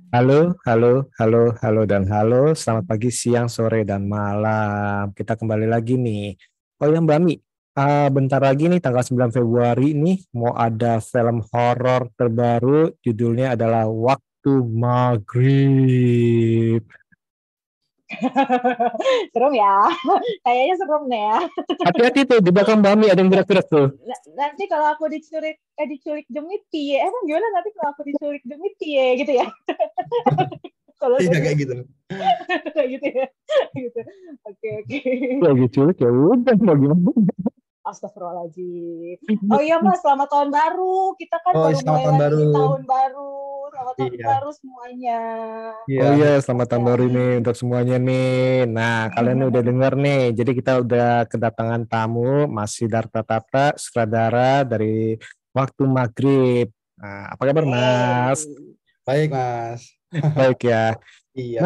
Halo, dan halo. Selamat pagi, siang, sore, dan malam. Kita kembali lagi nih. Oh ya Mbak Mi, bentar lagi nih tanggal 9 Februari nih mau ada film horor terbaru. Judulnya adalah Waktu Maghrib. Serem ya. Kayaknya serem deh ya. Hati-hati tuh di belakang Mbak Mi ada yang gerak-gerak tuh. Nanti kalau aku diculik demit piye? Emang gimana nanti kalau aku diculik demit piye gitu ya? Kalau Iya dari kayak gitu. gitu ya. Gitu. Oke, oke. Lagi culik ya udah mau gimana. Astagfirullahaladzim. Oh iya Mas, selamat tahun baru. Kita kan Oh, baru selamat mulai tahun lagi baru. nih tahun baru. Selamat tahun Iya, baru semuanya. Oh iya. iya, selamat tahun baru Ya. nih untuk semuanya nih. Nah, kalian udah denger nih. Jadi kita udah kedatangan tamu, Mas Sidarta Tata, sutradara dari Waktu Maghrib. Nah, apa kabar Mas? Yeay. Baik, Mas. Baik ya. Mas, Iya.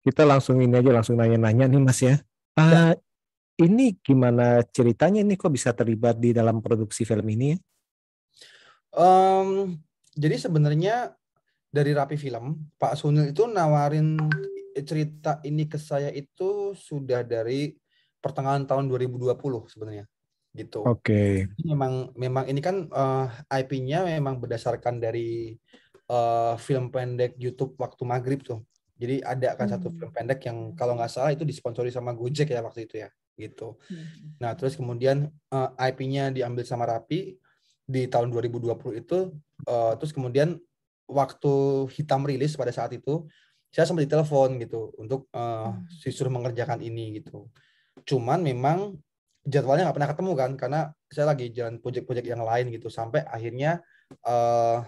kita langsung ini aja, langsung nanya-nanya nih Mas ya. Ya, Ah, ini gimana ceritanya nih kok bisa terlibat di dalam produksi film ini ya? em, jadi sebenarnya dari Rapi Film, Pak Sunil itu nawarin cerita ini ke saya itu sudah dari pertengahan tahun 2020 sebenarnya. Gitu. Oke. Memang memang ini kan IP-nya memang berdasarkan dari film pendek YouTube Waktu Maghrib tuh. Jadi ada kan satu film Hmm. pendek yang kalau nggak salah itu disponsori sama Gojek ya waktu itu ya, gitu. Hmm. Nah, terus kemudian IP-nya diambil sama Rappi di tahun 2020 itu, terus kemudian waktu Hitam rilis pada saat itu, saya sempat ditelepon gitu untuk Hmm. disuruh mengerjakan ini gitu. Cuman memang jadwalnya nggak pernah ketemu kan, karena saya lagi jalan proyek-proyek yang lain gitu. Sampai akhirnya eh,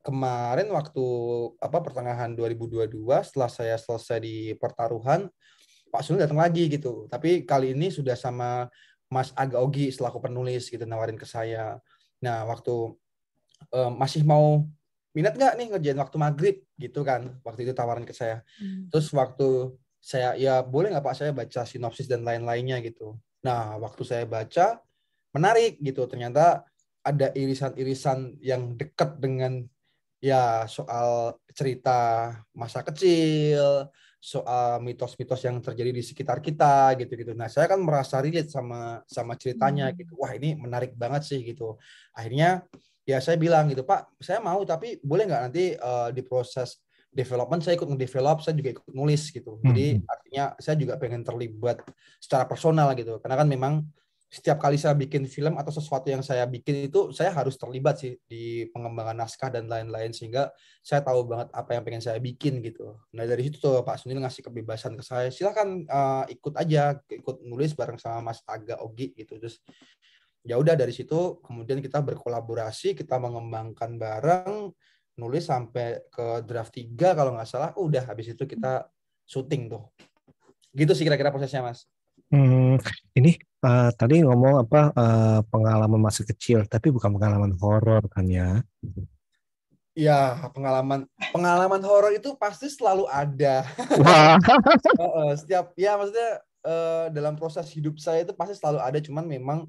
kemarin waktu pertengahan 2022 setelah saya selesai di pertaruhan, Pak Sunil datang lagi gitu. Tapi kali ini sudah sama Mas Aga Ogi selaku penulis gitu nawarin ke saya. Nah, waktu masih mau minat nggak nih ngerjain waktu maghrib gitu kan, waktu itu tawaran ke saya. Hmm. Terus waktu saya, ya boleh nggak Pak saya baca sinopsis dan lain-lainnya gitu. Nah, waktu saya baca menarik gitu, ternyata ada irisan-irisan yang dekat dengan ya soal cerita masa kecil, soal mitos-mitos yang terjadi di sekitar kita gitu-gitu. Nah, saya kan merasa relate sama sama ceritanya gitu. Hmm. Wah, ini menarik banget sih gitu. Akhirnya ya saya bilang gitu, Pak, saya mau tapi boleh nggak nanti di proses development saya ikut ngedevelop, saya juga ikut nulis gitu. Jadi Hmm. artinya saya juga pengen terlibat secara personal gitu. Karena kan memang setiap kali saya bikin film atau sesuatu yang saya bikin itu saya harus terlibat sih di pengembangan naskah dan lain-lain, sehingga saya tahu banget apa yang pengen saya bikin gitu. Nah, dari situ tuh Pak Sunil ngasih kebebasan ke saya, silakan ikut aja, ikut nulis bareng sama Mas Aga Ogi gitu. Terus ya udah dari situ kemudian kita berkolaborasi, kita mengembangkan bareng, nulis sampai ke draft 3 kalau nggak salah. Udah habis itu kita syuting tuh. Gitu sih kira-kira prosesnya, Mas. Hmm, ini tadi ngomong apa pengalaman masa kecil, tapi bukan pengalaman horor kan ya? Ya, pengalaman pengalaman horor itu pasti selalu ada. Wah, Setiap ya maksudnya dalam proses hidup saya itu pasti selalu ada, cuman memang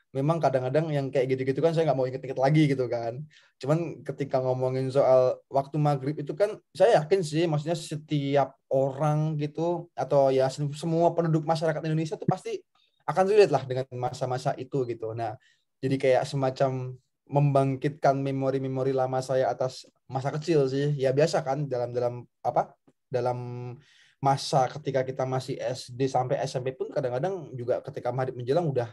memang kadang-kadang yang kayak gitu-gitu kan saya nggak mau inget-inget lagi gitu kan. Cuman ketika ngomongin soal waktu maghrib itu kan saya yakin sih, maksudnya setiap orang gitu atau ya semua penduduk masyarakat Indonesia tuh pasti akan relate lah dengan masa-masa itu gitu. Nah, jadi kayak semacam membangkitkan memori-memori lama saya atas masa kecil sih. Ya biasa kan dalam dalam apa? Dalam masa ketika kita masih SD sampai SMP pun kadang-kadang juga ketika maghrib menjelang udah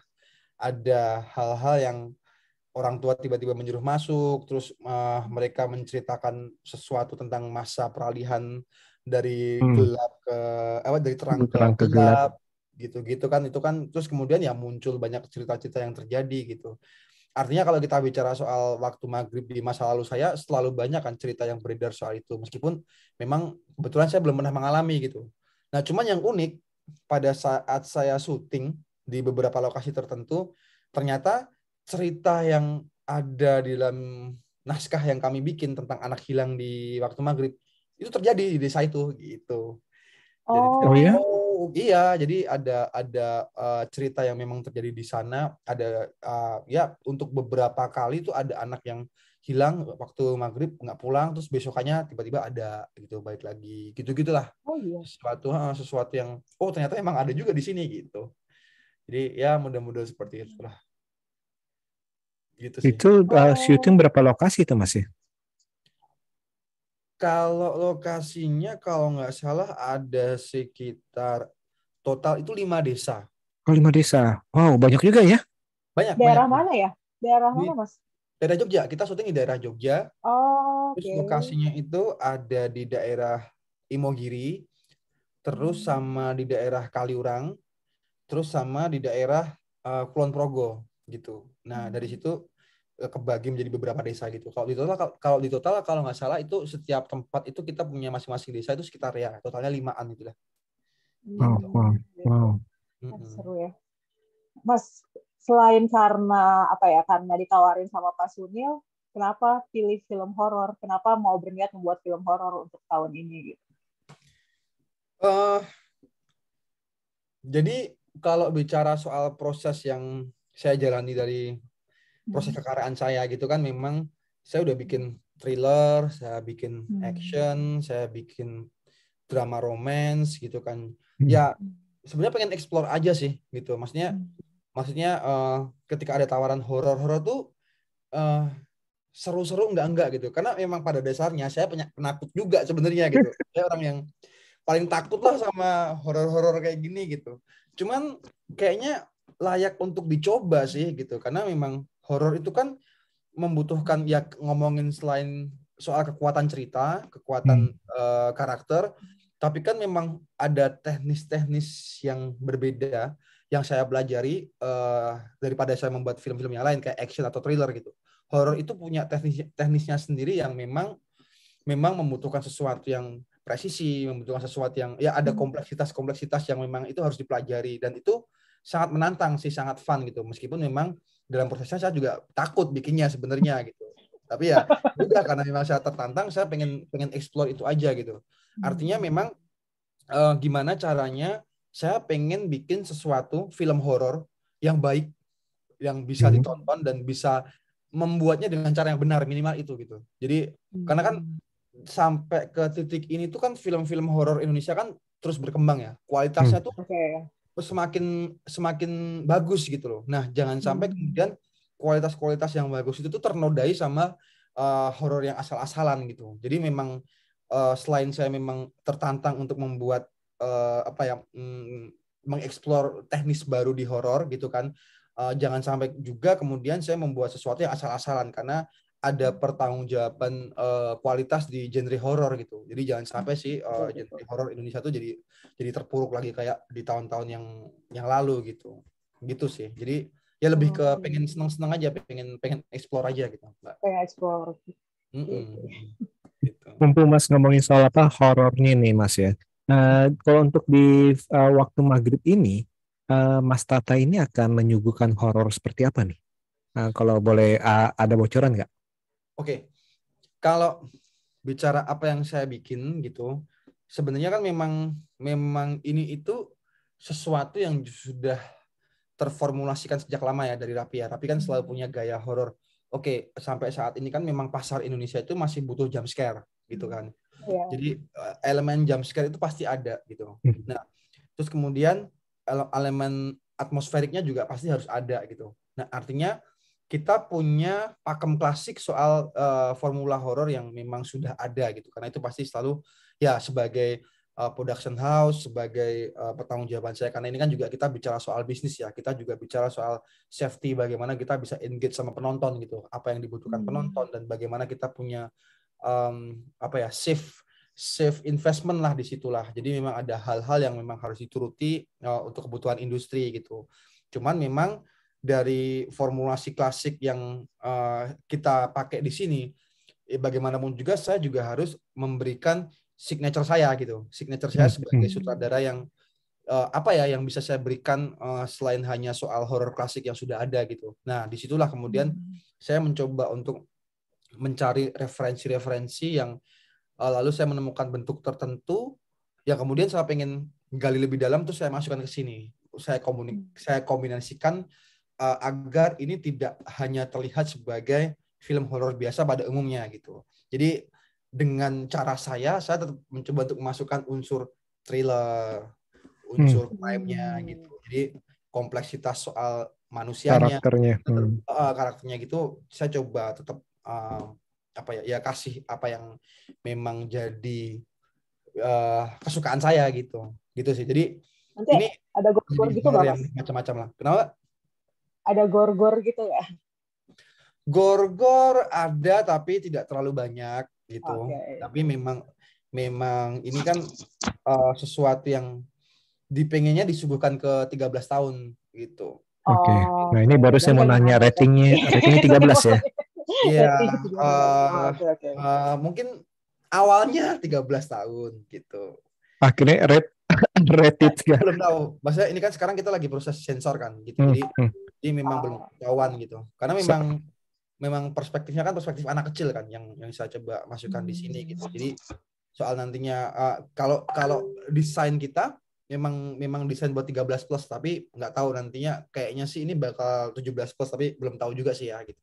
ada hal-hal yang orang tua tiba-tiba menyuruh masuk, terus mereka menceritakan sesuatu tentang masa peralihan dari hmm, gelap ke dari terang ke terang ke gelap. gelap gitu-gitu kan, itu kan terus kemudian ya muncul banyak cerita-cerita yang terjadi gitu. Artinya kalau kita bicara soal waktu maghrib di masa lalu saya selalu banyak kan cerita yang beredar soal itu, meskipun memang kebetulan saya belum pernah mengalami gitu. Nah, cuman yang unik pada saat saya syuting di beberapa lokasi tertentu, ternyata cerita yang ada di dalam naskah yang kami bikin tentang anak hilang di waktu maghrib itu terjadi di desa itu gitu. Jadi Oh ya? Oh. iya, jadi ada cerita yang memang terjadi di sana. Ada ya untuk beberapa kali itu ada anak yang hilang waktu maghrib nggak pulang, terus besokannya tiba-tiba ada gitu, balik lagi gitu-gitulah. Oh iya. Sesuatu yang ternyata emang ada juga di sini gitu. Jadi ya mudah-mudahan seperti itulah gitu sih. Itu Oh, syuting berapa lokasi itu Mas ya? Kalau lokasinya kalau nggak salah ada sekitar total itu 5 desa. Oh 5 desa. Wow banyak juga ya. Banyak, banyak. daerah mana ya? Daerah mana, Di Mas? daerah Jogja, kita syuting di daerah Jogja. Oh, Terus oke. lokasinya itu ada di daerah Imogiri, terus sama di daerah Kaliurang, terus sama di daerah Kulon Progo gitu. Nah, dari situ kebagi menjadi beberapa desa gitu. Kalau nggak salah itu setiap tempat itu kita punya masing-masing desa itu sekitar ya totalnya 5-an gitu lah. Wow, wow, Gitu. wow. Seru ya. Mas, selain karena apa ya? Karena ditawarin sama Pak Sunil, kenapa pilih film horor? Kenapa mau berniat membuat film horor untuk tahun ini gitu? Eh, jadi kalau bicara soal proses yang saya jalani dari proses kekaryaan saya gitu kan, memang saya udah bikin thriller, saya bikin action, saya bikin drama romance gitu kan. Ya sebenarnya pengen explore aja sih gitu. Maksudnya ketika ada tawaran horor-horor tuh seru-seru enggak gitu. Karena memang pada dasarnya saya penakut juga sebenarnya gitu. Saya orang yang paling takut lah sama horor-horor kayak gini gitu. Cuman kayaknya layak untuk dicoba sih gitu. Karena memang horor itu kan membutuhkan ya, ngomongin selain soal kekuatan cerita, kekuatan karakter, tapi kan memang ada teknis-teknis yang berbeda yang saya pelajari daripada saya membuat film-film yang lain kayak action atau thriller gitu. Horor itu punya teknisnya sendiri yang memang membutuhkan sesuatu yang presisi, membutuhkan sesuatu yang ya ada kompleksitas yang memang itu harus dipelajari, dan itu sangat menantang sih, sangat fun gitu. Meskipun memang dalam prosesnya saya juga takut bikinnya sebenarnya gitu. Tapi ya udah, karena memang saya tertantang, saya pengen explore itu aja gitu. Artinya memang gimana caranya saya pengen bikin sesuatu film horor yang baik, yang bisa ditonton dan bisa membuatnya dengan cara yang benar, minimal itu gitu. Jadi karena kan sampai ke titik ini tuh kan film-film horor Indonesia kan terus berkembang ya. Kualitasnya tuh semakin bagus gitu loh. Nah, jangan sampai kemudian kualitas-kualitas yang bagus itu tuh ternodai sama horor yang asal-asalan gitu. Jadi memang selain saya memang tertantang untuk membuat mengeksplor teknis baru di horor gitu kan, jangan sampai juga kemudian saya membuat sesuatu yang asal-asalan, karena ada pertanggungjawaban kualitas di genre horor gitu. Jadi jangan sampai sih genre horor Indonesia tuh jadi terpuruk lagi kayak di tahun-tahun yang lalu gitu. Gitu sih. Jadi ya lebih ke pengen seneng-seneng aja, pengen explore aja gitu, Mbak. Pengen explore. Gitu. Mumpung Mas ngomongin soal horornya nih Mas ya. Kalau untuk di waktu maghrib ini, Mas Tata ini akan menyuguhkan horor seperti apa nih? Kalau boleh ada bocoran nggak? Oke. Kalau bicara apa yang saya bikin gitu, sebenarnya kan memang ini itu sesuatu yang sudah terformulasikan sejak lama ya dari Rapi ya. Rapi kan selalu punya gaya horor. Oke, sampai saat ini kan memang pasar Indonesia itu masih butuh jump scare gitu kan. Jadi elemen jump scare itu pasti ada gitu. Nah, terus kemudian elemen atmosferiknya juga pasti harus ada gitu. Nah, artinya kita punya pakem klasik soal formula horor yang memang sudah ada gitu. Karena itu pasti selalu ya sebagai production house, sebagai pertanggungjawaban saya, karena ini kan juga kita bicara soal bisnis ya, kita juga bicara soal safety, bagaimana kita bisa engage sama penonton gitu, apa yang dibutuhkan penonton, dan bagaimana kita punya safe investment lah di situlah. Jadi memang ada hal-hal yang memang harus dituruti untuk kebutuhan industri gitu. Cuman memang dari formulasi klasik yang kita pakai di sini, bagaimanapun juga saya juga harus memberikan signature saya gitu. Signature saya sebagai sutradara yang yang bisa saya berikan selain hanya soal horor klasik yang sudah ada gitu. Nah, disitulah kemudian saya mencoba untuk mencari referensi-referensi yang lalu saya menemukan bentuk tertentu yang kemudian saya pengen gali lebih dalam, terus saya masukkan ke sini. Saya kombinasikan agar ini tidak hanya terlihat sebagai film horor biasa pada umumnya gitu. Jadi dengan cara saya tetap mencoba untuk memasukkan unsur thriller, unsur crime-nya gitu. Jadi kompleksitas soal manusianya, karakternya gitu, saya coba tetap kasih apa yang memang jadi kesukaan saya gitu sih. Jadi nanti ini ada gor-gor gitu nggak, Mas? Macam-macam lah. Kenapa? Ada gor-gor gitu ya? Gor-gor ada tapi tidak terlalu banyak gitu. Okay. Tapi memang ini kan sesuatu yang dipengennya disuguhkan ke 13 tahun gitu. Oke. Nah, ini baru saya mau nanya ratingnya 13 ya. Iya. Mungkin awalnya 13 tahun gitu. Akhirnya rated kan. Belum tahu. Maksudnya ini kan sekarang kita lagi proses sensor kan gitu. Jadi memang belum ketahuan gitu. Karena memang perspektifnya kan perspektif anak kecil kan yang saya coba masukkan di sini gitu. Jadi soal nantinya kalau desain kita memang desain buat 13 plus, tapi nggak tahu nantinya, kayaknya sih ini bakal 17 plus, tapi belum tahu juga sih ya gitu.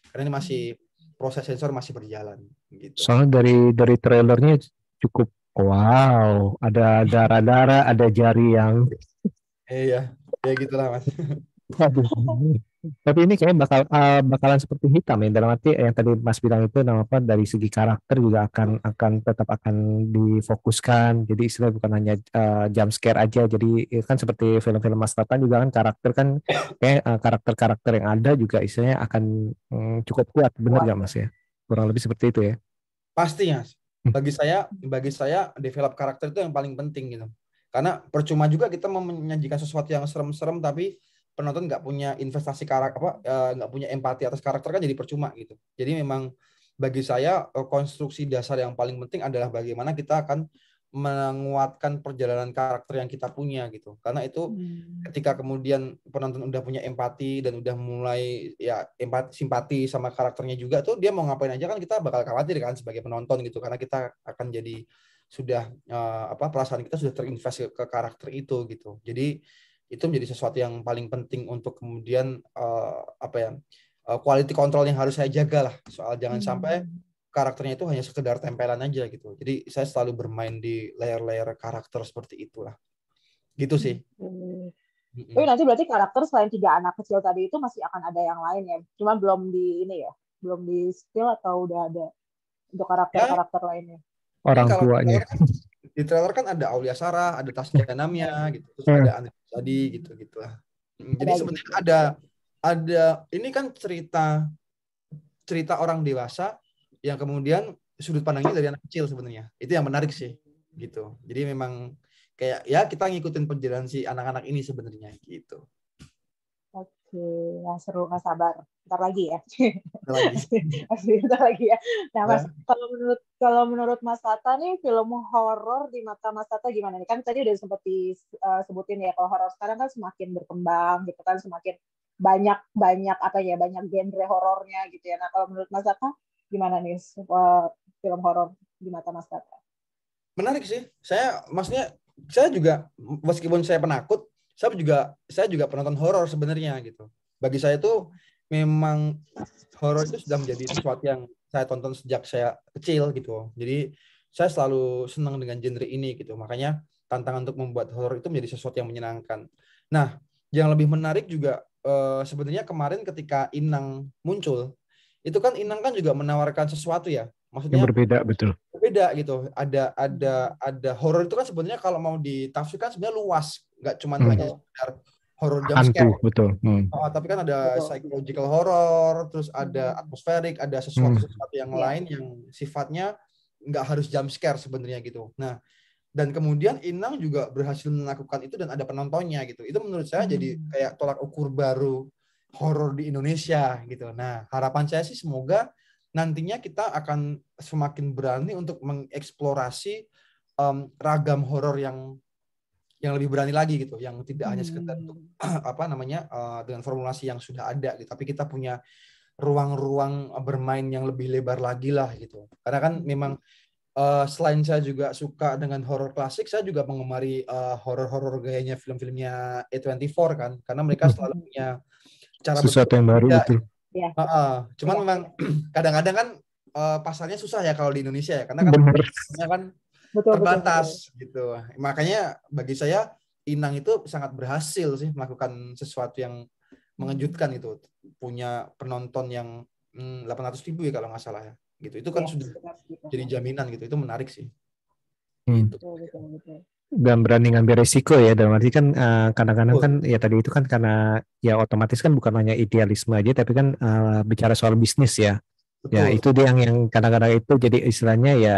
Karena ini masih proses sensor masih berjalan gitu. Soalnya dari trailernya cukup wow, ada darah-darah, ada jari yang iya, ya gitulah Mas. Tapi ini kayaknya bakalan seperti hitam ya, dalam arti yang tadi Mas bilang itu dari segi karakter juga akan tetap akan difokuskan. Jadi istilah bukan hanya jump scare aja. Jadi kan seperti film-film Mas Tatan juga kan karakter kan kayak karakter-karakter yang ada juga istilahnya akan cukup kuat, benar nggak Mas ya? Kurang lebih seperti itu ya. Pasti ya. Bagi saya develop karakter itu yang paling penting gitu. Karena percuma juga kita menyajikan sesuatu yang serem-serem tapi penonton nggak punya investasi nggak punya empati atas karakter, kan jadi percuma gitu. Jadi memang bagi saya konstruksi dasar yang paling penting adalah bagaimana kita akan menguatkan perjalanan karakter yang kita punya gitu. Karena itu ketika kemudian penonton udah punya empati dan udah mulai ya simpati sama karakternya juga, tuh dia mau ngapain aja kan kita bakal khawatir kan sebagai penonton gitu, karena kita akan jadi sudah perasaan kita sudah terinvest ke karakter itu gitu. Jadi itu menjadi sesuatu yang paling penting untuk kemudian quality control yang harus saya jaga lah, soal jangan sampai karakternya itu hanya sekedar tempelan aja gitu. Jadi saya selalu bermain di layer-layer karakter seperti itulah. Gitu sih. Tapi nanti berarti karakter selain 3 anak kecil tadi itu masih akan ada yang lain ya? Cuma belum di ini ya? Belum di spill atau udah ada untuk karakter-karakter lainnya? Orang tuanya. Di trailer kan ada Aulia Sarah, ada Tasya Namya gitu, terus ada Andri Sadi gitu lah. Jadi sebenarnya ada ini kan cerita orang dewasa yang kemudian sudut pandangnya dari anak kecil sebenarnya. Itu yang menarik sih gitu. Jadi memang kayak ya kita ngikutin perjalanan si anak-anak ini sebenarnya gitu. Oke, yang seru, nggak sabar. Bentar lagi ya. Bentar lagi ya. Nah, Mas, kalau menurut Mas Tata nih, film horor di mata Mas Tata gimana nih? Kan tadi udah sempat disebutin ya, kalau horor sekarang kan semakin berkembang gitu kan, semakin banyak banyak genre horornya gitu ya. Nah, kalau menurut Mas Tata gimana nih film horor di mata Mas Tata? Menarik sih. Saya juga meskipun saya penakut, saya juga penonton horor sebenarnya gitu. Bagi saya tuh memang horor itu sudah menjadi sesuatu yang saya tonton sejak saya kecil gitu. Jadi saya selalu senang dengan genre ini gitu. Makanya tantangan untuk membuat horor itu menjadi sesuatu yang menyenangkan. Nah, yang lebih menarik juga sebenarnya kemarin ketika Inang muncul, itu kan Inang kan juga menawarkan sesuatu ya. Maksudnya yang berbeda, betul. Berbeda gitu. Ada horor itu kan sebenarnya kalau mau ditafsirkan sebenarnya luas, nggak cuma hanya sekedar horor jump scare. Betul. Tapi kan ada psychological horror, terus ada atmosferik, ada sesuatu yang lain yang sifatnya nggak harus jump scare sebenarnya gitu. Nah, dan kemudian Inang juga berhasil melakukan itu dan ada penontonnya gitu. Itu menurut saya jadi kayak tolak ukur baru horor di Indonesia gitu. Nah, harapan saya sih semoga nantinya kita akan semakin berani untuk mengeksplorasi ragam horor yang lebih berani lagi gitu, yang tidak hanya sekedar untuk dengan formulasi yang sudah ada gitu, tapi kita punya ruang-ruang bermain yang lebih lebar lagi lah gitu. Karena kan memang selain saya juga suka dengan horor klasik, saya juga mengemari horor-horor gayanya film-filmnya A24 kan, karena mereka selalu punya cara sesuatu yang baru, betul. Iya. Cuman Iya. memang kadang-kadang kan pasarnya susah ya kalau di Indonesia ya, karena kan Bener. pasarnya kan Betul. terbatas gitu. Makanya bagi saya Inang itu sangat berhasil sih melakukan sesuatu yang mengejutkan itu. Punya penonton yang 800.000 ya kalau nggak salah ya. Gitu. Itu kan Yes, sudah benar gitu. jadi jaminan gitu. Itu menarik sih. Hmm. Gitu. Betul. Dan berani ngambil resiko ya, dalam arti kan kadang-kadang kan Betul. ya tadi itu kan karena ya otomatis kan bukan hanya idealisme aja, tapi kan bicara soal bisnis ya. Ya Betul. itu dia yang kadang-kadang itu jadi istilahnya ya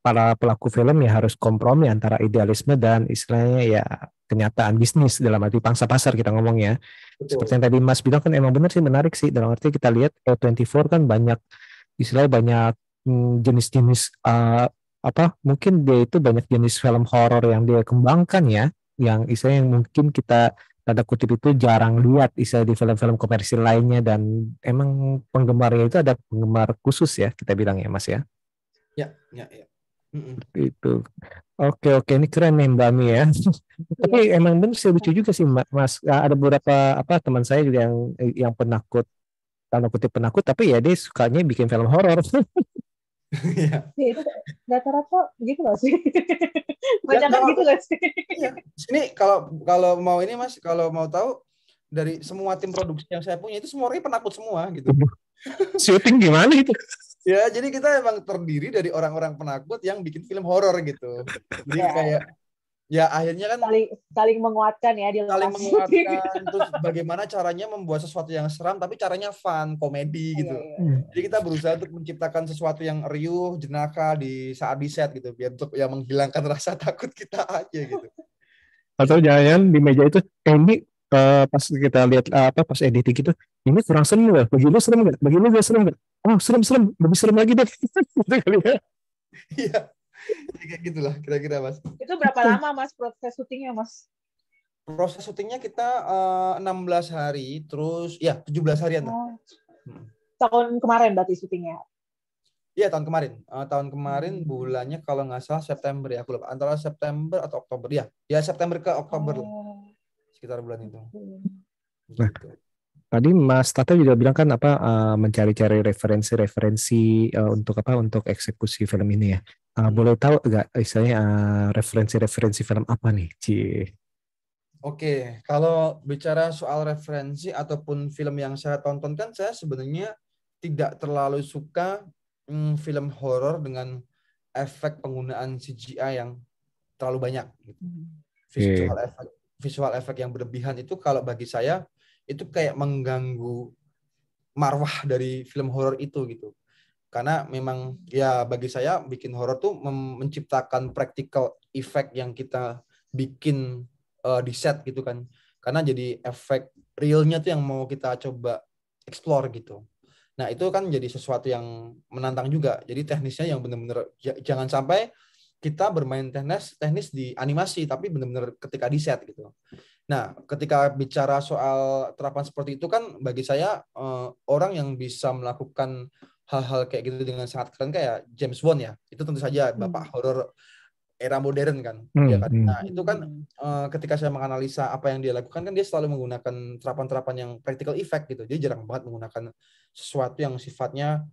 para pelaku film ya harus kompromi antara idealisme dan istilahnya ya kenyataan bisnis, dalam arti pangsa pasar kita ngomong ya. Seperti Betul. yang tadi Mas bilang kan emang benar sih, menarik sih, dalam arti kita lihat A24 kan banyak istilahnya banyak jenis-jenis apa mungkin dia itu banyak jenis film horor yang dia kembangkan ya, yang istilahnya yang mungkin kita tanda kutip itu jarang lihat istilah di film-film komersil lainnya, dan emang penggemarnya itu ada penggemar khusus ya kita bilang ya Mas ya. Ya. Itu. Oke, ini keren nih Mbak Mi ya. Tapi Iya. emang bener sih, lucu juga sih Mas. Ada beberapa apa teman saya juga yang penakut, tanda kutip penakut, tapi ya dia sukanya bikin film horor. Iya. Ya, itu rata-rata gitu nggak sih? Ya, Banyak kan gitu nggak sih? iya. Sini kalau mau ini Mas, kalau mau tahu dari semua tim produksi yang saya punya itu semua orangnya penakut semua gitu. Syuting gimana itu? Ya, jadi kita emang terdiri dari orang-orang penakut yang bikin film horor gitu. Jadi Ya, kayak ya akhirnya kan saling menguatkan ya di saling lokasi. menguatkan, terus bagaimana caranya membuat sesuatu yang seram tapi caranya fun, komedi gitu. Iya. Jadi kita berusaha untuk menciptakan sesuatu yang riuh, jenaka di saat di set gitu, biar untuk ya menghilangkan rasa takut kita aja gitu. Atau jangan di meja itu ini pas kita lihat apa pas editing itu, ini kurang serem nggak? Bagi lu serem nggak? Bagi lu gak serem nggak? Oh serem, lebih serem lagi deh. Gitu kali ya. Iya. Jadi kayak gitulah kira-kira Mas. Itu berapa lama Mas proses syutingnya Mas? Proses syutingnya kita 16 hari, terus ya 17 harian lah. Tahun kemarin berarti syutingnya? Iya tahun kemarin. Tahun kemarin bulannya kalau nggak salah September ya, aku lupa. Antara September atau Oktober ya. Ya September ke Oktober lah. Sekitar bulan itu. Nah, tadi Mas Tata juga bilang kan apa mencari-cari referensi untuk apa untuk eksekusi film ini ya. Boleh tahu nggak istilahnya referensi film apa nih, Ci? Oke, kalau bicara soal referensi ataupun film yang saya tonton kan saya sebenarnya tidak terlalu suka film horor dengan efek penggunaan CGI yang terlalu banyak. Visual efek yang berlebihan itu kalau bagi saya itu kayak mengganggu marwah dari film horor itu gitu. Karena memang ya bagi saya bikin horor tuh menciptakan practical effect yang kita bikin di set gitu kan. Karena jadi efek realnya tuh yang mau kita coba explore gitu. Nah itu kan jadi sesuatu yang menantang juga. Jadi teknisnya yang benar-benar jangan sampai kita bermain teknis di animasi tapi benar-benar ketika di set gitu. Nah ketika bicara soal terapan seperti itu kan bagi saya orang yang bisa melakukan hal-hal kayak gitu dengan sangat keren kayak James Wan ya. Itu tentu saja bapak horor era modern kan. Ya kan. Nah itu kan ketika saya menganalisa apa yang dia lakukan kan dia selalu menggunakan terapan-terapan yang practical effect gitu. Dia jarang banget menggunakan sesuatu yang sifatnya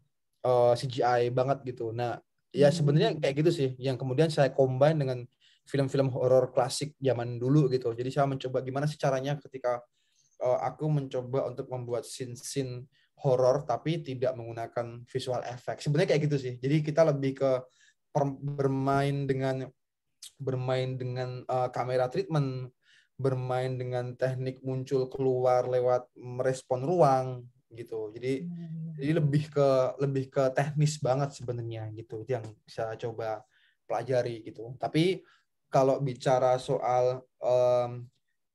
CGI banget gitu. Nah ya sebenarnya kayak gitu sih yang kemudian saya combine dengan film-film horor klasik zaman dulu gitu. Jadi saya mencoba gimana sih caranya ketika aku mencoba untuk membuat scene-scene horor tapi tidak menggunakan visual effect. Sebenarnya kayak gitu sih. Jadi kita lebih ke bermain dengan kamera treatment, bermain dengan teknik muncul keluar lewat merespon ruang gitu. Jadi lebih ke teknis banget sebenarnya gitu. Itu yang saya coba pelajari gitu. Tapi kalau bicara soal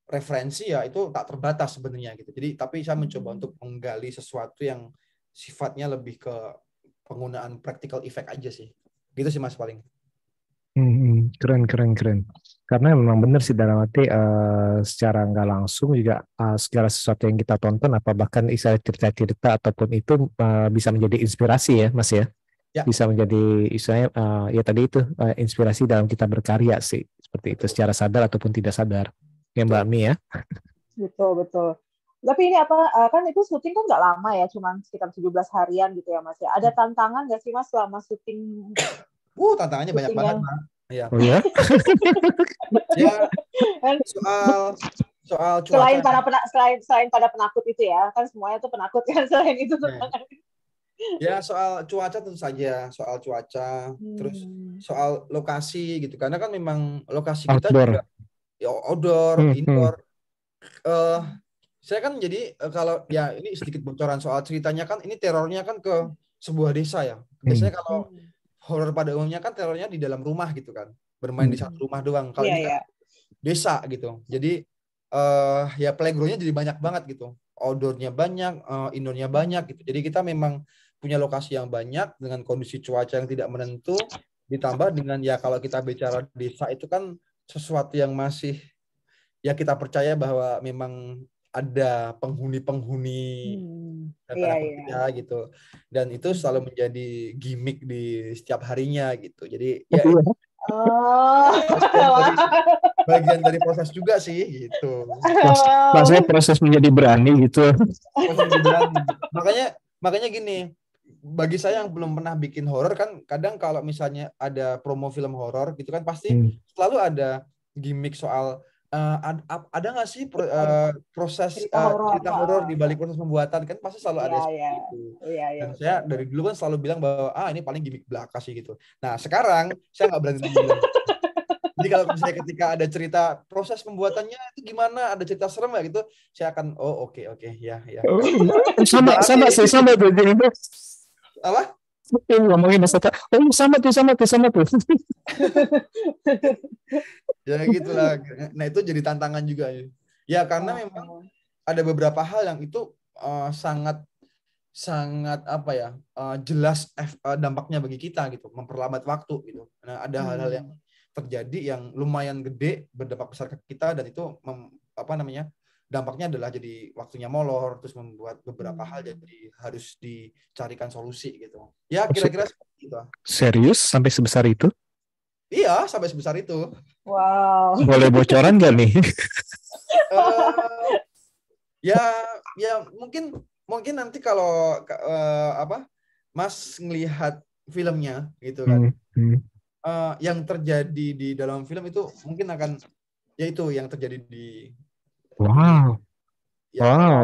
referensi ya itu tak terbatas sebenarnya gitu. Jadi tapi saya mencoba untuk menggali sesuatu yang sifatnya lebih ke penggunaan practical effect aja sih. Gitu sih Mas paling. Keren. Karena memang benar sih dalam arti secara nggak langsung juga segala sesuatu yang kita tonton apa bahkan istilah cerita-cerita ataupun itu bisa menjadi inspirasi ya Mas ya. Bisa menjadi istilahnya ya tadi itu inspirasi dalam kita berkarya sih seperti itu secara sadar ataupun tidak sadar. Ya Mbak Mi ya. Betul. Tapi ini kan itu syuting kan nggak lama ya, cuma sekitar 17 harian gitu ya Mas ya. Ada tantangan nggak sih Mas selama syuting Tantangannya banyak banget, yang Mas. Iya. Oh ya? Ya, kan soal selain cuaca. selain pada penakut itu ya, kan semuanya tuh penakut kan selain itu tantangan. Ya, soal cuaca tentu saja, soal cuaca, terus soal lokasi gitu. Karena kan memang lokasi kita Outdoor. juga ya, outdoor, indoor. Saya kan jadi kalau ya ini sedikit bocoran soal ceritanya kan ini terornya kan ke sebuah desa ya. Biasanya kalau horor pada umumnya kan terornya di dalam rumah gitu kan. Bermain di satu rumah doang. Kalau ini kan desa gitu. Jadi ya playgroundnya jadi banyak banget gitu. Outdoornya banyak, indoornya banyak gitu. Jadi kita memang punya lokasi yang banyak dengan kondisi cuaca yang tidak menentu. Ditambah dengan ya kalau kita bicara desa itu kan sesuatu yang masih ya kita percaya bahwa memang ada penghuni-penghuni dan tanda petiknya gitu. Dan itu selalu menjadi gimmick di setiap harinya gitu. Jadi ya itu bagian dari proses juga sih gitu. Maksudnya proses menjadi berani gitu. Proses menjadi berani. Makanya gini, bagi saya yang belum pernah bikin horor kan kadang kalau misalnya ada promo film horor gitu kan pasti selalu ada gimmick soal ada nggak sih proses cerita horor di balik proses pembuatan kan pasti selalu ada seperti itu. Dan saya dari dulu kan selalu bilang bahwa ini paling gimmick belaka sih gitu. Nah sekarang saya nggak berani bilang. Jadi kalau misalnya ketika ada cerita proses pembuatannya itu gimana, ada cerita serem nggak gitu, saya akan oke ya. Sama tuh. Apa? Ngomongin Mas Tata, sama tuh. Ya gitulah. Nah itu jadi tantangan juga ya karena memang ada beberapa hal yang itu sangat apa ya jelas dampaknya bagi kita gitu, memperlambat waktu gitu. Nah ada hal-hal yang terjadi yang lumayan gede berdampak besar ke kita dan itu dampaknya adalah jadi waktunya molor terus membuat beberapa hal jadi harus dicarikan solusi gitu. Ya kira-kira seperti itu. Serius sampai sebesar itu? Iya, sampai sebesar itu. Wow. Boleh bocoran gak nih? Ya mungkin nanti kalau Mas ngelihat filmnya gitu kan. Yang terjadi di dalam film itu mungkin akan yaitu yang terjadi di Wow.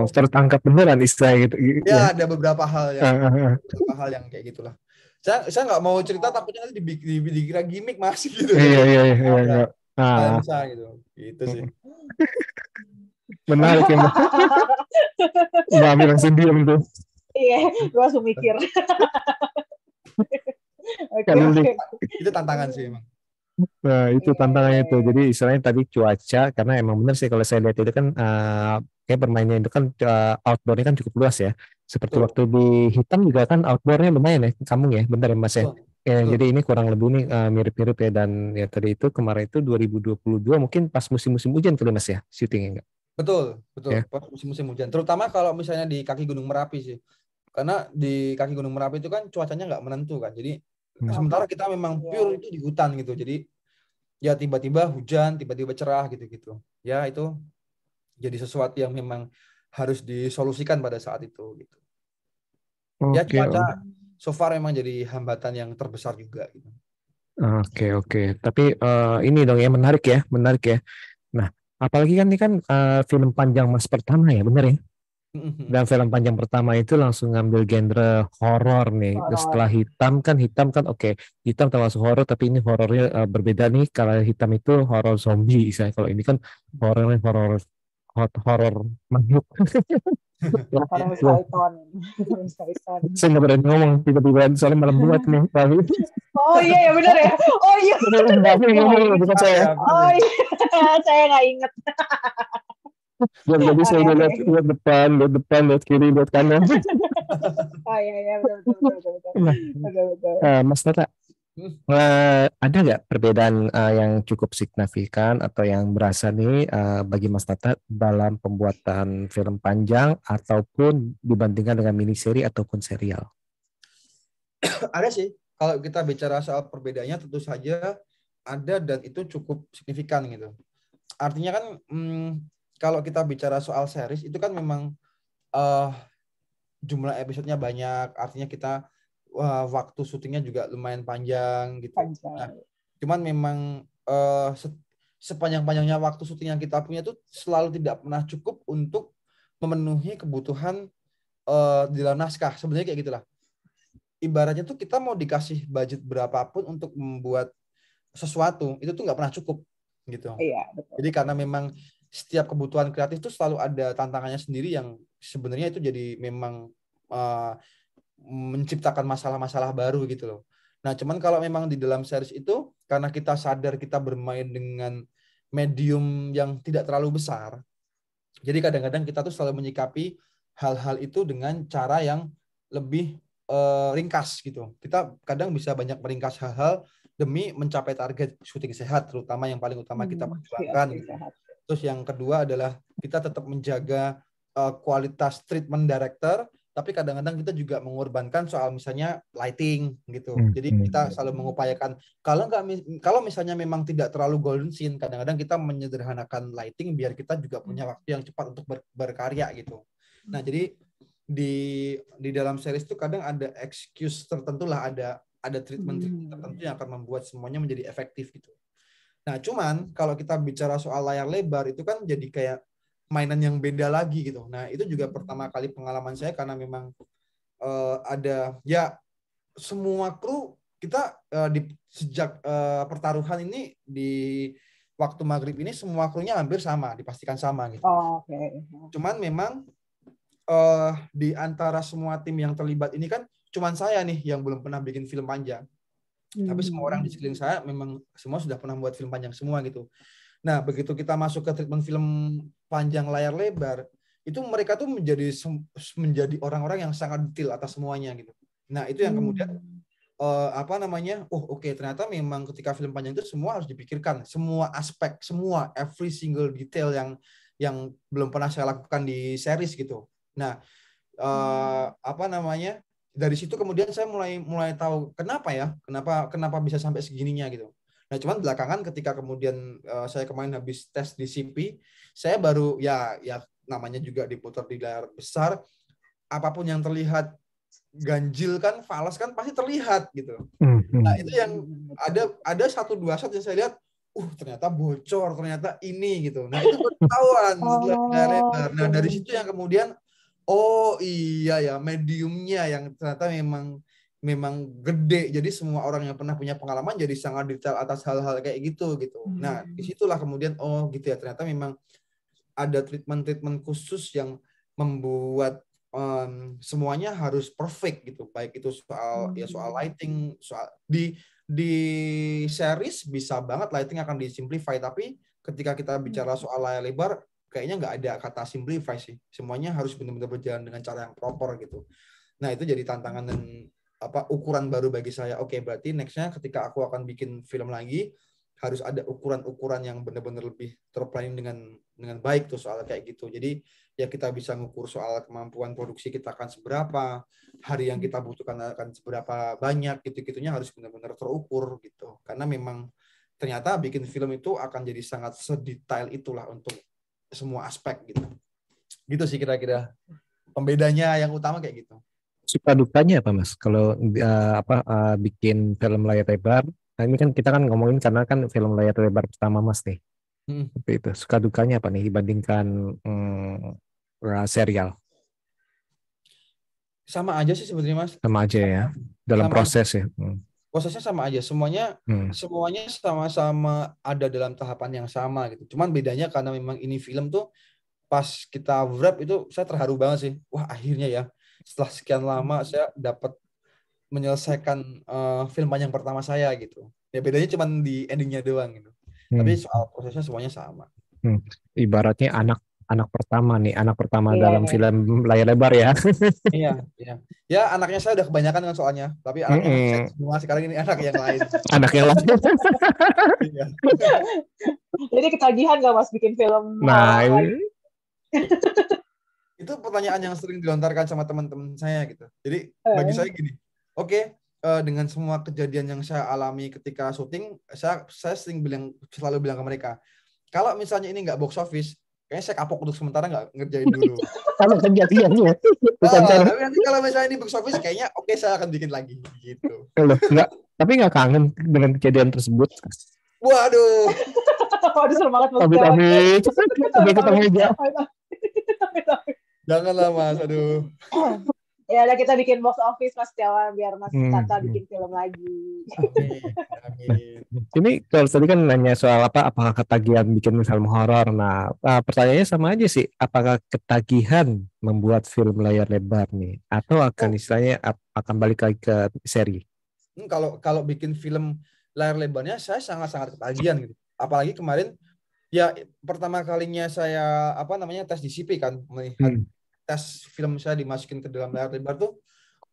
Tertangkap beneran istilahnya gitu. Ya, ada beberapa hal yang kayak gitulah. Saya nggak mau cerita takutnya nanti dikira gimmick Mas gitu. Iya. Nggak bisa gitu. Gitu sih. Menarik ya Mbak. Mbak Amir langsung diam tuh. Iya, gue langsung mikir. Itu tantangan sih emang. Nah itu tantangannya itu. Jadi istilahnya tadi cuaca, karena emang benar sih kalau saya lihat itu kan kayak bermainnya itu kan outdoornya kan cukup luas ya. Seperti waktu di Hitam juga kan outdoornya lumayan ya, kamu ya, benar ya Mas ya. Jadi ini kurang lebih nih mirip-mirip ya, dan ya tadi itu kemarin itu 2022 mungkin pas musim-musim hujan kali Mas ya syutingnya enggak? Betul. Pas musim-musim hujan. Terutama kalau misalnya di kaki Gunung Merapi sih. Karena di kaki Gunung Merapi itu kan cuacanya nggak menentu kan. Jadi sementara kita memang pure itu di hutan gitu. Jadi ya tiba-tiba hujan, tiba-tiba cerah gitu-gitu. Ya itu jadi sesuatu yang memang harus disolusikan pada saat itu gitu. Ya cuaca so far memang jadi hambatan yang terbesar juga gitu. Oke. Tapi ini dong ya menarik ya. Nah, apalagi kan ini kan film panjang Mas pertama ya, benar ya? Dan film panjang pertama itu langsung ngambil genre horor nih. Setelah Hitam kan oke. Hitam termasuk horor, tapi ini horornya berbeda nih. Kalau Hitam itu horor zombie, misalnya. Kalau ini kan horor makhluk. Saya nggak berani ngomong tiba-tiba soalnya malam buat nih. Oh iya ya benar ya. Oh iya. Bukan saya. Oh iya, saya nggak inget. Jadi saya lihat depan, lihat kiri, lihat kanan. Oh iya betul. Mas Tata, ada nggak perbedaan yang cukup signifikan atau yang berasa nih bagi Mas Tata dalam pembuatan film panjang ataupun dibandingkan dengan miniseri ataupun serial? Ada sih. Kalau kita bicara soal perbedaannya tentu saja ada dan itu cukup signifikan gitu. Artinya kan kalau kita bicara soal series itu kan memang eh, jumlah episodenya banyak, artinya kita waktu syutingnya juga lumayan panjang gitu. Nah, Panjang. cuman memang sepanjang-panjangnya waktu syuting yang kita punya tuh selalu tidak pernah cukup untuk memenuhi kebutuhan di dalam naskah. Sebenarnya kayak gitulah. Ibaratnya tuh kita mau dikasih budget berapapun untuk membuat sesuatu, itu tuh nggak pernah cukup gitu. Iya, betul. Jadi karena memang setiap kebutuhan kreatif tuh selalu ada tantangannya sendiri yang sebenarnya itu jadi memang menciptakan masalah-masalah baru gitu loh. Nah, cuman kalau memang di dalam series itu karena kita sadar kita bermain dengan medium yang tidak terlalu besar. Jadi kadang-kadang kita tuh selalu menyikapi hal-hal itu dengan cara yang lebih ringkas gitu. Kita kadang bisa banyak meringkas hal-hal demi mencapai target syuting sehat, terutama yang paling utama kita perjuangkan. Gitu. Terus yang kedua adalah kita tetap menjaga kualitas treatment director, tapi kadang-kadang kita juga mengorbankan soal misalnya lighting gitu. Jadi kita selalu mengupayakan kalau misalnya memang tidak terlalu golden scene, kadang-kadang kita menyederhanakan lighting biar kita juga punya waktu yang cepat untuk berkarya gitu. Nah, jadi di dalam series itu kadang ada excuse tertentu lah, ada treatment tertentu yang akan membuat semuanya menjadi efektif gitu. Nah, cuman kalau kita bicara soal layar lebar itu kan jadi kayak mainan yang beda lagi gitu. Nah, itu juga pertama kali pengalaman saya karena memang ada ya semua kru kita sejak pertaruhan ini di waktu maghrib ini semua krunya hampir sama, dipastikan sama gitu. Oh, okay. Cuman memang di antara semua tim yang terlibat ini kan cuman saya nih yang belum pernah bikin film panjang. Tapi semua orang di sekeliling saya memang semua sudah pernah buat film panjang semua gitu. Nah, begitu kita masuk ke treatment film panjang layar lebar, itu mereka tuh menjadi orang-orang yang sangat detail atas semuanya gitu. Nah, itu yang kemudian oke, ternyata memang ketika film panjang itu semua harus dipikirkan, semua aspek, semua every single detail yang belum pernah saya lakukan di series gitu. Nah, dari situ kemudian saya mulai tahu kenapa bisa sampai segininya gitu. Nah, cuman belakangan ketika kemudian saya kemarin habis tes di CP, saya baru ya namanya juga diputar di layar besar, apapun yang terlihat ganjil kan, falas kan pasti terlihat gitu. Nah, itu yang ada 1-2 shot yang saya lihat, ternyata bocor, ternyata ini gitu. Nah, itu ketahuan setelah di layar lebar. Nah, dari situ yang kemudian oh iya ya, mediumnya yang ternyata memang gede. Jadi semua orang yang pernah punya pengalaman jadi sangat detail atas hal-hal kayak gitu. Nah, disitulah kemudian gitu ya, ternyata memang ada treatment khusus yang membuat semuanya harus perfect gitu. Baik itu soal lighting, soal di series bisa banget lighting akan disimplify, tapi ketika kita bicara soal layar lebar kayaknya nggak ada kata simplify sih. Semuanya harus benar-benar berjalan dengan cara yang proper gitu. Nah, itu jadi tantangan dan ukuran baru bagi saya. Oke, berarti nextnya ketika aku akan bikin film lagi, harus ada ukuran-ukuran yang benar-benar lebih terplanning dengan baik tuh soal kayak gitu. Jadi ya kita bisa ngukur soal kemampuan produksi kita akan seberapa, hari yang kita butuhkan akan seberapa banyak, gitu-gitunya harus benar-benar terukur gitu. Karena memang ternyata bikin film itu akan jadi sangat sedetail itulah untuk semua aspek gitu. Gitu sih kira-kira pembedanya yang utama kayak gitu. Suka dukanya apa Mas? Kalau bikin film layar lebar, nah ini kan kita kan ngomongin karena kan film layar lebar pertama Mas nih. Seperti itu. Suka dukanya apa nih dibandingkan serial? Sama aja sih sebenarnya Mas. Sama aja ya. Dalam sama proses ya. Prosesnya sama aja, semuanya sama-sama ada dalam tahapan yang sama gitu. Cuman bedanya karena memang ini film tuh pas kita wrap itu saya terharu banget sih. Wah, akhirnya ya setelah sekian lama saya dapat menyelesaikan film panjang pertama saya gitu. Ya bedanya cuman di endingnya doang gitu. Tapi soal prosesnya semuanya sama. Ibaratnya anak pertama dalam film layar lebar ya. Iya. Ya anaknya saya udah kebanyakan kan soalnya. Tapi anaknya saya semua sekarang ini anak yang lain. Anak yang lain. Iya. Jadi ketagihan gak Mas bikin film? Nah, itu pertanyaan yang sering dilontarkan sama teman-teman saya gitu. Jadi bagi saya gini, dengan semua kejadian yang saya alami ketika syuting, saya selalu bilang ke mereka, kalau misalnya ini nggak box office, kayaknya saya kapok untuk sementara nggak ngerjain dulu. Kalau kejadiannya bukan cara. Tapi nanti kalau misalnya ini box office kayaknya oke, saya akan bikin lagi gitu. Enggak, tapi nggak kangen dengan kejadian tersebut. Waduh. Waduh, seru banget Mas Setiawan. Amit-amit. Sampai ketemu aja. Janganlah Mas, aduh. Ya udah, kita bikin box office Mas Setiawan biar Mas Tata bikin film lagi. Amin. Ini kalau tadi kan nanya soal apakah ketagihan bikin film horor. Nah, pertanyaannya sama aja sih. Apakah ketagihan membuat film layar lebar nih, atau akan istilahnya akan balik lagi ke seri? Kalau bikin film layar lebarnya saya sangat-sangat ketagihan gitu. Apalagi kemarin ya pertama kalinya saya tes di CP kan, melihat tes film saya dimasukin ke dalam layar lebar tuh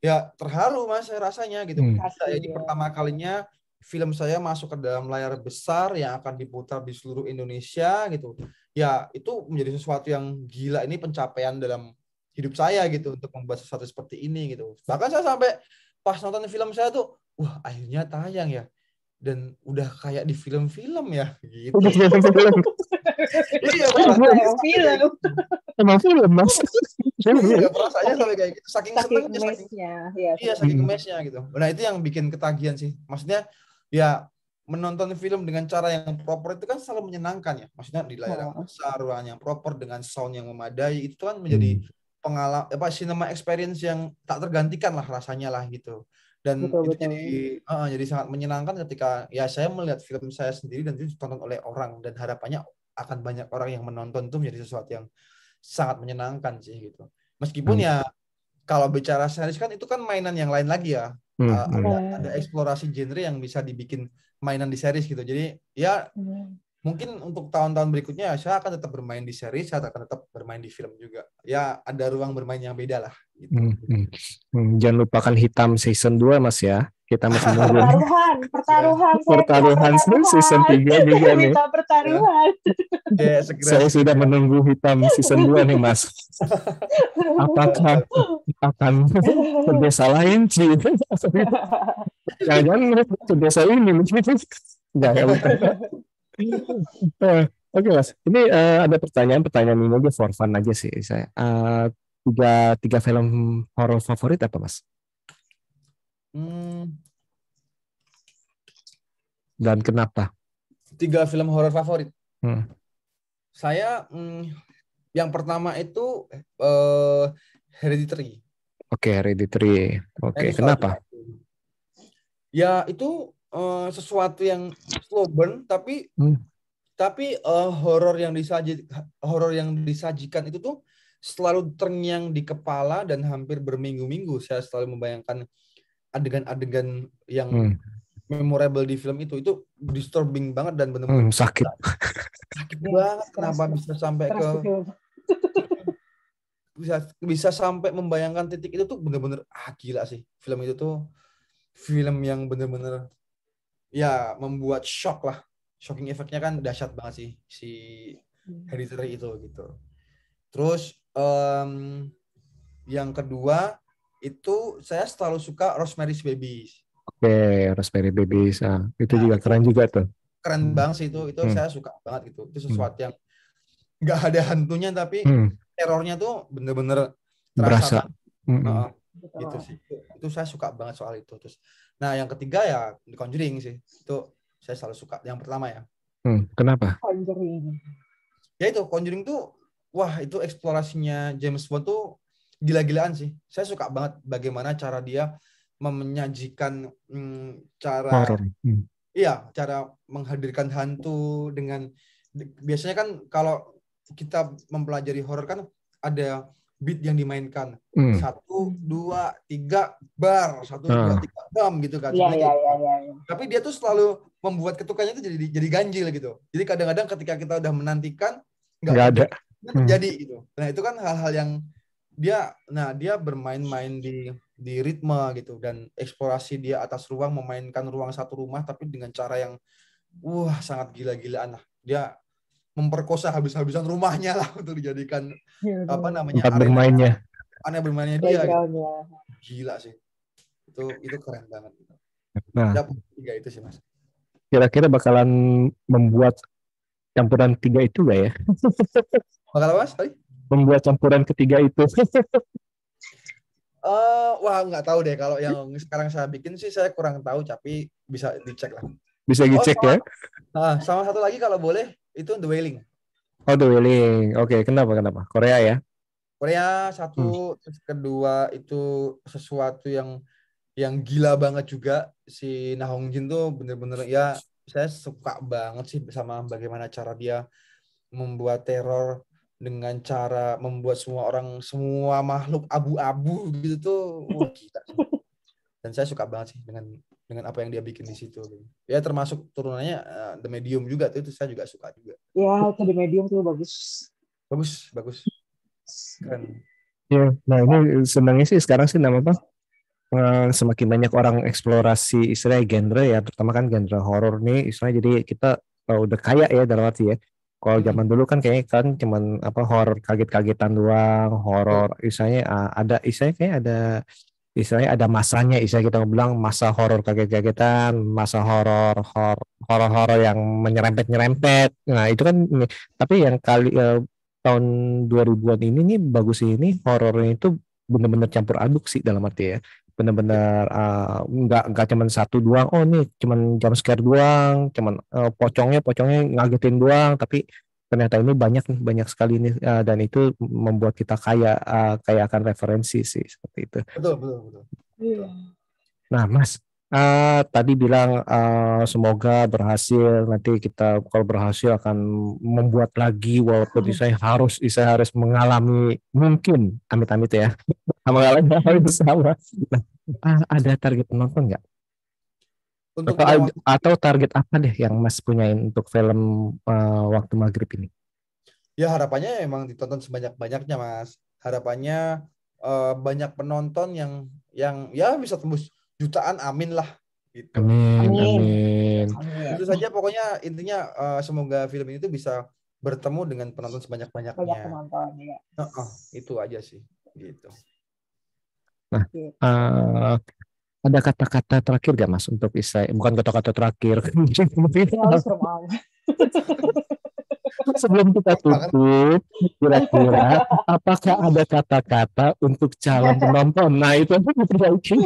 ya terharu Mas saya rasanya gitu. Jadi pertama kalinya film saya masuk ke dalam layar besar yang akan diputar di seluruh Indonesia gitu. Ya itu menjadi sesuatu yang gila, ini pencapaian dalam hidup saya gitu untuk membuat sesuatu seperti ini gitu. Bahkan saya sampai pas nonton film saya tuh, wah akhirnya tayang ya. Dan udah kayak di film-film ya gitu. Iya, film. Emang film Mas. Iya, perasaannya sampai kayak gitu. Saking senengnya, saking gemesnya gitu. Nah itu yang bikin ketagihan sih. Maksudnya ya menonton film dengan cara yang proper itu kan selalu menyenangkan ya. Maksudnya di layar yang besar, ruang yang proper dengan sound yang memadai, itu kan menjadi pengalaman cinema experience yang tak tergantikan lah rasanya lah gitu. Dan betul. jadi sangat menyenangkan ketika ya saya melihat film saya sendiri dan itu ditonton oleh orang, dan harapannya akan banyak orang yang menonton itu menjadi sesuatu yang sangat menyenangkan sih gitu. Meskipun ya kalau bicara series kan itu kan mainan yang lain lagi ya. Ada eksplorasi genre yang bisa dibikin mainan di series gitu. Jadi ya mungkin untuk tahun-tahun berikutnya saya akan tetap bermain di series, saya akan tetap bermain di film juga. Ya ada ruang bermain yang beda lah. Gitu. Jangan lupakan Hitam season 2 Mas ya. Kita masih menunggu pertaruhan season 3 juga nih. Pertaruhan. Ya, saya sudah menunggu Hitam season 2 nih Mas. Apakah akan berdesa lain sih? Jangan-jangan berdesa ini mungkin. Jangan. Oke Mas, ini ada pertanyaan ini aja for fun aja sih saya. Tiga film horor favorit apa Mas? Dan kenapa? 3 film horor favorit. Saya yang pertama itu Hereditary. Oke, Hereditary. Oke, kenapa? Ya itu sesuatu yang slow burn tapi horor yang disajikan itu tuh selalu terngiang di kepala, dan hampir berminggu-minggu saya selalu membayangkan adegan-adegan yang memorable di film itu disturbing banget dan benar-benar sakit banget. Kenapa bisa sampai bisa sampai membayangkan titik itu tuh benar-benar gila sih. Film itu tuh film yang benar-benar ya membuat shock lah. Shocking efeknya kan dahsyat banget sih si Hereditary itu gitu. Terus yang kedua itu saya selalu suka Rosemary's Baby. Oke, Rosemary Baby. Itu juga keren juga tuh. Keren banget sih itu saya suka banget gitu. Itu sesuatu yang nggak ada hantunya tapi terornya tuh bener-bener terasa. Gitu sih. Itu saya suka banget soal itu. Terus, nah yang ketiga ya The Conjuring sih. Itu saya selalu suka. Yang pertama ya. Kenapa? Conjuring. Ya itu Conjuring tuh, wah itu eksplorasinya James Bond tuh gila-gilaan sih. Saya suka banget bagaimana cara dia menyajikan cara cara menghadirkan hantu dengan biasanya kan kalau kita mempelajari horor kan ada beat yang dimainkan 1, 2, 3 bar 1, 2, 3 bam gitu kan. Iya. Tapi dia tuh selalu membuat ketukannya itu jadi ganjil gitu. Jadi kadang-kadang ketika kita udah menantikan nggak ada terjadi gitu. Nah itu kan hal-hal yang dia bermain-main di ritme gitu, dan eksplorasi dia atas ruang, memainkan ruang satu rumah tapi dengan cara yang sangat gila-gilaan lah. Dia memperkosa habis-habisan rumahnya lah untuk dijadikan tempat bermainnya. Arena bermainnya dia. Gitu. Gila sih. Itu keren banget. Nah, tiga itu sih Mas. Kira-kira bakalan membuat campuran tiga itu gak ya? Bakal apa, sorry? Membuat campuran ketiga itu. Wah, nggak tahu deh. Kalau yang sekarang saya bikin sih saya kurang tahu, tapi bisa dicek lah. Bisa Oh, dicek ya? sama satu lagi kalau boleh, itu The Wailing. Oh, The Wailing. Oke, kenapa? Korea ya? Korea satu, terus kedua itu sesuatu yang gila banget juga. Si Na Hong Jin tuh bener-bener ya, saya suka banget sih sama bagaimana cara dia membuat teror dengan cara membuat semua makhluk abu-abu gitu tuh, wah gila sih. Dan saya suka banget sih dengan apa yang dia bikin di situ. Ya termasuk turunannya The Medium juga tuh, itu saya juga suka juga. Ya, itu The Medium tuh bagus. Bagus. Keren. Ya, nah ini senangnya sih sekarang sih nama apa? Semakin banyak orang eksplorasi istilah genre ya, terutama kan genre horor nih istilahnya, jadi kita udah kaya ya dalam arti ya. Kalau zaman dulu kan kayaknya kan cuman apa horor kaget-kagetan doang, horor istilahnya ada istilahnya kayak ada masanya, istilah kita bilang masa horor kaget-kagetan, masa horor yang menyerempet-nyerempet. Nah, itu kan tapi yang tahun 2000-an ini nih bagus ini horornya itu benar-benar campur aduk sih dalam arti ya. Benar-benar nggak cuman satu doang. Oh, nih cuman jump scare doang, cuman pocongnya ngagetin doang, tapi ternyata ini banyak sekali ini dan itu membuat kita kaya akan referensi sih seperti itu. Betul. Iya. Nah, Mas, tadi bilang semoga berhasil. Nanti kita kalau berhasil akan membuat lagi, walaupun saya harus mengalami mungkin amit-amit ya, mengalami hal yang sama. Nah, ada target penonton nggak? Untuk yang Atau target apa deh yang Mas punyain untuk film Waktu Maghrib ini? ya harapannya emang ditonton sebanyak-banyaknya, Mas. Harapannya banyak penonton yang ya bisa tembus jutaan, amin lah gitu. Amin. Itu saja pokoknya, intinya semoga film ini tuh bisa bertemu dengan penonton sebanyak-banyaknya. Banyak penonton ya. Itu aja sih gitu. Nah, ada kata-kata terakhir gak Mas untuk Isai? Bukan kata-kata terakhir. Sebelum kita tutup, kira-kira apakah ada kata-kata untuk calon penonton? Nah, itu yang diperbaiki.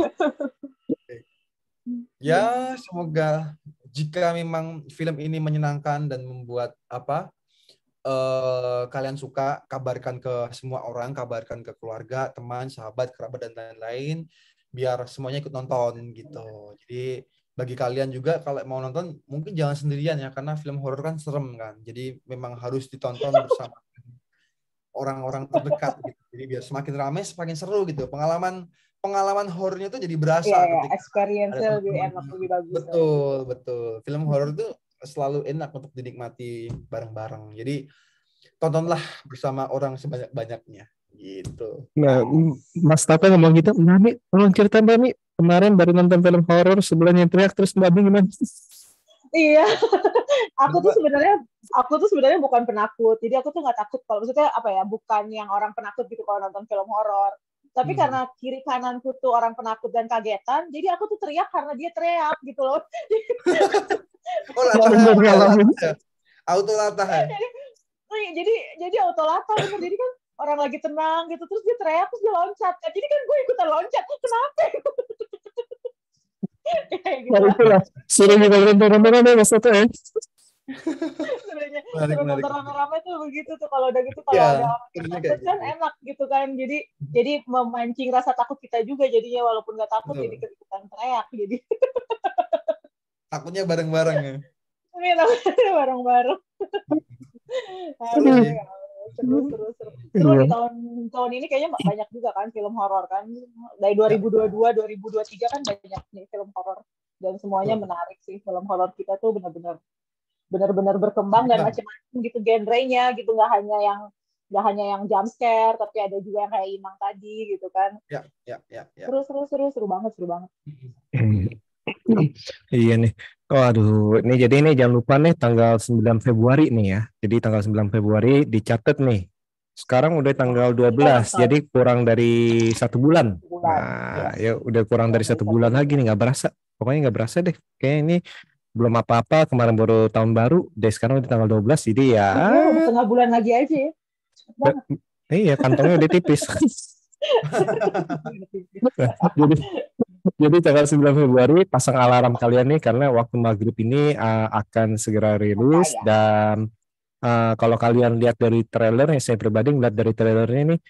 Ya, semoga jika memang film ini menyenangkan dan membuat kalian suka, kabarkan ke semua orang, kabarkan ke keluarga, teman, sahabat, kerabat, dan lain-lain, biar semuanya ikut nonton gitu. Jadi bagi kalian juga kalau mau nonton mungkin jangan sendirian ya, karena film horor kan serem kan. Jadi memang harus ditonton bersama orang-orang terdekat gitu. Jadi biar semakin ramai semakin seru gitu. Pengalaman horornya tuh jadi berasa. Iya, experience-nya lebih enak, lebih bagus. Betul. Film horor itu selalu enak untuk dinikmati bareng-bareng. Jadi tontonlah bersama orang sebanyak-banyaknya gitu. Nah, Mas Tata ngomong gitu, Mami, tolong cerita Mami, kemarin baru nonton film horor, sebelahnya teriak, terus Mbak Bing gimana? Iya, aku tuh sebenarnya bukan penakut, jadi aku tuh nggak takut kalau maksudnya apa ya, bukan yang orang penakut gitu kalau nonton film horor. Tapi karena kiri kananku tuh orang penakut dan kagetan, jadi aku tuh teriak karena dia teriak gitu loh. Oh, auto latah. Jadi auto latah, jadi kan orang lagi tenang gitu, terus dia teriak, terus dia loncat. Jadi kan gue ikutan loncat. Kenapa? Kayak gitu. Nah, itulah. Suruh kita nonton-nonton ya Mas Tata ya. Sebenarnya nonton rame-rame tuh begitu tuh, kalau udah gitu, kalau ada orang takut kan enak gitu kan. Jadi memancing rasa takut kita juga jadinya, walaupun nggak takut jadi ikutan teriak. Jadi takutnya bareng-bareng ya. Bareng-bareng. Seru. Di tahun ini kayaknya banyak juga kan film horor kan. Dari 2022, 2023 kan banyak nih film horor, dan semuanya menarik sih. Film horor kita tuh benar-benar berkembang dan macam-macam gitu genrenya gitu, nggak hanya yang jump scare, tapi ada juga yang kayak Inang tadi gitu kan. Ya. Seru banget. Iya nih. Oh, aduh, ini jangan lupa nih tanggal 9 Februari nih ya. Jadi tanggal 9 Februari dicatat nih. Sekarang udah tanggal 12, jadi kurang dari 1 bulan. Nah, ya udah kurang dari 1 bulan lagi nih, nggak berasa. Pokoknya nggak berasa deh. Kayak ini belum apa-apa, kemarin baru tahun baru, deh sekarang udah tanggal 12, jadi ya Iya, udah tengah bulan lagi aja ya. Cepet banget. iya kantongnya udah tipis. Jadi jadi tanggal 9 Februari pasang alarm kalian nih karena waktu maghrib ini akan segera rilis Ya. dan kalau kalian lihat dari trailer, saya pribadi ngeliat dari trailernya nih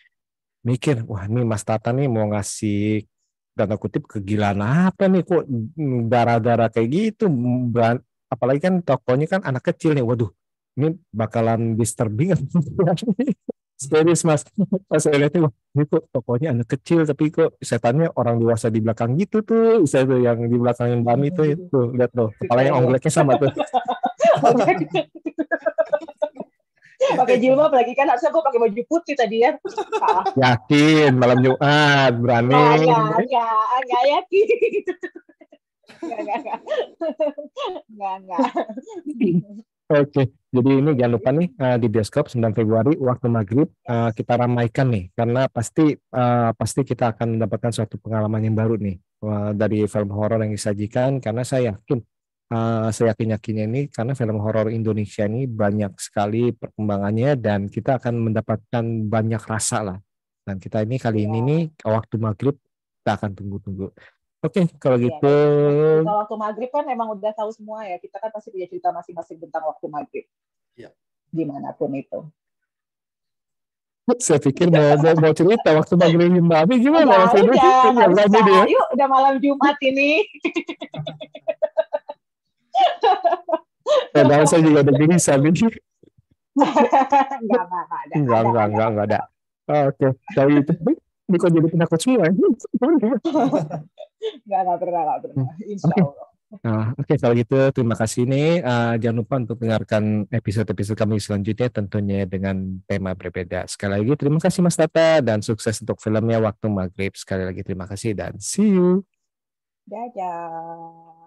mikir, wah ini Mas Tata nih mau ngasih tanda kutip kegilaan apa nih kok darah-darah kayak gitu. Apalagi kan tokonya kan anak kecil nih, waduh ini bakalan disturbing. Serius Mas, pas saya lihatnya, wah ini kok tokonya anak kecil tapi kok setannya orang dewasa di belakang gitu tuh, saya tuh yang di belakang yang Bami itu lihat tuh kepalanya ongleknya sama tuh. Pakai jilbab lagi kan, harusnya gue pakai baju putih tadi ya. Yakin malam Jumat berani? Nggak yakin. Nggak. Oke, jadi ini jangan lupa nih di bioskop 9 Februari waktu maghrib kita ramaikan nih karena pasti kita akan mendapatkan suatu pengalaman yang baru nih dari film horor yang disajikan karena saya yakinnya ini karena film horor Indonesia ini banyak sekali perkembangannya dan kita akan mendapatkan banyak rasa lah. Dan kita ini kali ini nih waktu maghrib kita akan tunggu-tunggu. Oke, kalau gitu. Kalau waktu maghrib kan memang udah tahu semua ya. Kita kan pasti punya cerita masing-masing tentang waktu maghrib. Iya. Dimanapun itu. Saya pikir mau cerita waktu maghrib Mbak Abi gimana? Udah, yuk udah malam Jumat ini. Padahal saya juga udah gini sabi. Enggak ada. Oke, kalau itu ini kok jadi penakut semua. Nggak pernah. Insya Allah. Oke, kalau gitu terima kasih nih. Jangan lupa untuk dengarkan episode-episode kami selanjutnya tentunya dengan tema berbeda. Sekali lagi terima kasih Mas Tata dan sukses untuk filmnya Waktu Maghrib. Sekali lagi terima kasih dan see you. Dadah.